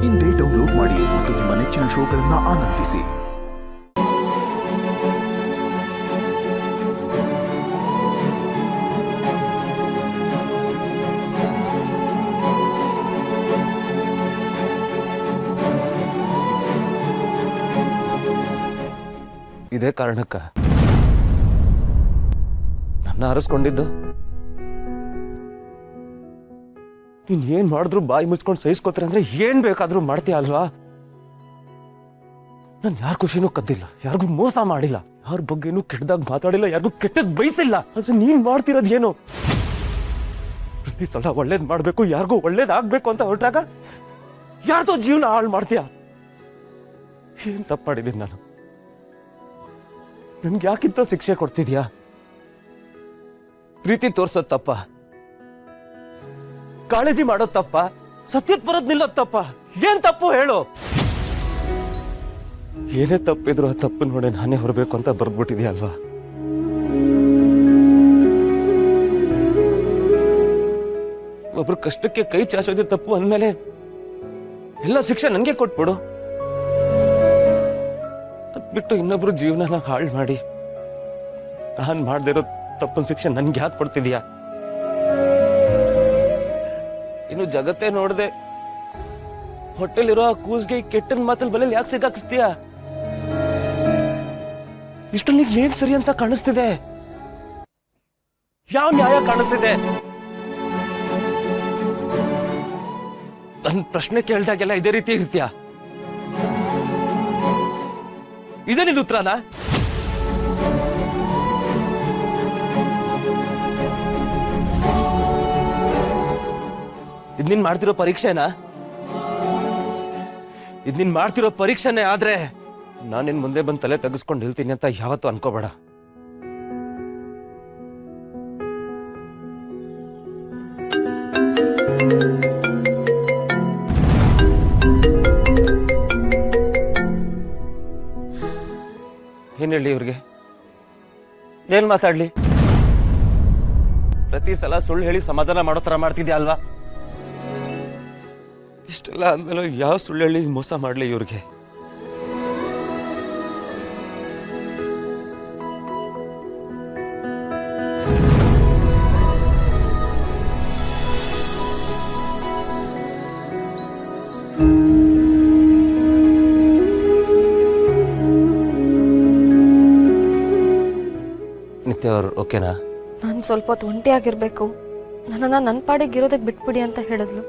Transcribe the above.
ಇಂದೇ ಡೌನ್ಲೋಡ್ ಮಾಡಿ ಮತ್ತು ನಿಮ್ಮ ನೆಚ್ಚಿನ ಶೋಗಳನ್ನು ಆನಂದಿಸಿ. ಇದೇ ಕಾರಣಕ್ಕ ನನ್ನ ಅರಸ್ಕೊಂಡಿದ್ದು. ನೀನ್ ಏನ್ ಮಾಡಿದ್ರು ಬಾಯಿ ಮುಚ್ಕೊಂಡು ಸಹಿಸ್ಕೋತಾರೆ ಅಂದ್ರೆ ಏನ್ ಬೇಕಾದ್ರೂ ಮಾಡ್ತೀಯ ಅಲ್ವಾ? ನಾನು ಯಾರ ಖುಷಿನೂ ಕದ್ದಿಲ್ಲ, ಯಾರಿಗೂ ಮೋಸ ಮಾಡಿಲ್ಲ, ಯಾರ ಬಗ್ಗೆನೂ ಕೆಟ್ಟದಾಗ ಮಾತಾಡಿಲ್ಲ, ಯಾರಿಗೂ ಕೆಟ್ಟದ್ ಬಯಸಿಲ್ಲ. ಆದ್ರೆ ನೀನ್ ಮಾಡ್ತಿರೋದ್ ಏನು? ಪ್ರತಿ ಸಲ ಒಳ್ಳೇದ್ ಮಾಡ್ಬೇಕು, ಯಾರಿಗೂ ಒಳ್ಳೇದಾಗ್ಬೇಕು ಅಂತ ಹೊರಟಾಗ ಯಾರ್ದೋ ಜೀವನ ಹಾಳು ಮಾಡ್ತೀಯ. ಏನ್ ತಪ್ಪು ಮಾಡಿದ್ದೀನಿ ನಾನು? ನನ್ಗೆ ಯಾಕಿಂತ ಶಿಕ್ಷೆ ಕೊಡ್ತಿದ್ಯಾ? ಪ್ರೀತಿ ತೋರ್ಸೋದ್ ತಪ್ಪ? ಕಾಳಜಿ ಮಾಡೋದ್ ತಪ್ಪ? ಸತ್ಯದ್ ಬರೋದ್ ನಿಲ್ಲೋದ್ ತಪ್ಪ? ಏನ್ ತಪ್ಪು ಹೇಳು? ಏನೇ ತಪ್ಪಿದ್ರು ಆ ತಪ್ಪು ನೋಡಿ ನಾನೇ ಹೊರಬೇಕು ಅಂತ ಬರ್ದ್ಬಿಟ್ಟಿದ್ಯಾ ಅಲ್ವಾ? ಒಬ್ರು ಕಷ್ಟಕ್ಕೆ ಕೈ ಚಾಚೋದೇ ತಪ್ಪು ಅಂದ್ಮೇಲೆ ಎಲ್ಲ ಶಿಕ್ಷೆ ನನ್ಗೆ ಕೊಟ್ಬಿಡು. ಬಿಟ್ಟು ಇನ್ನೊಬ್ರು ಜೀವನ ಹಾಳು ಮಾಡಿ ನಾನ್ ಮಾಡದೇ ಇರೋ ತಪ್ಪನ್ ಶಿಕ್ಷೆ ನನ್ಗೆ ಯಾಕೆ ಕೊಡ್ತಿದ್ಯಾ? ಇನ್ನು ಜಗತ್ತೇ ನೋಡ್ದೆ ಹೊಟ್ಟೆಲಿರೋ ಆ ಕೂಸ್ಗೆ ಕೆಟ್ಟನ್ ಮಾತಲ್ ಬಲೆಯಲ್ಲಿ ಯಾಕೆ ಸಿಗಾಕಿಸ್ತೀಯ? ಇಷ್ಟಲ್ಲಿ ಏನ್ ಸರಿ ಅಂತ ಕಾಣಿಸ್ತಿದೆ? ಯಾವ ನ್ಯಾಯ ಕಾಣಿಸ್ತಿದೆ? ನನ್ ಪ್ರಶ್ನೆ ಕೇಳ್ದಾಗೆಲ್ಲ ಇದೇ ರೀತಿ ಇರ್ತೀಯ? ಇದೇ ನಿನ್ನ ಉತ್ತರನಾ? ಇದ್ ನೀನ್ ಮಾಡ್ತಿರೋ ಪರೀಕ್ಷೆನಾ? ಇದ್ ನೀನ್ ಮಾಡ್ತಿರೋ ಪರೀಕ್ಷೆನೇ ಆದ್ರೆ ನಾನ್ ನಿನ್ ಮುಂದೆ ಬಂದ್ ತಲೆ ತೆಗೆಸ್ಕೊಂಡು ನಿಲ್ತೀನಿ ಅಂತ ಯಾವತ್ತೂ ಅನ್ಕೋಬೇಡ. ಏನ್ ಹೇಳಿ ಇವ್ರಿಗೆ? ಏನ್ ಮಾತಾಡ್ಲಿ? ಪ್ರತಿ ಸಲ ಸುಳ್ಳು ಹೇಳಿ ಸಮಾಧಾನ ಮಾಡೋ ತರ ಮಾಡ್ತಿದ್ಯಾ ಅಲ್ವಾ? ಇಷ್ಟೆಲ್ಲ ಆದ್ಮೇಲೆ ಯಾವ ಸುಳ್ಳು ಹೇಳಿ ಮೋಸ ಮಾಡ್ಲಿ ಇವ್ರಿಗೆ? ನಿತ್ಯ ಅವ್ರು ಓಕೆನಾ? ನಾನು ಸ್ವಲ್ಪ ಹೊತ್ತು ಒಂಟಿಯಾಗಿರ್ಬೇಕು, ನನ್ನನ್ನ ನನ್ನ ಪಾಡಿಗೆ ಇರೋದಕ್ಕೆ ಬಿಟ್ಬಿಡಿ ಅಂತ ಹೇಳಿದ್ಲು.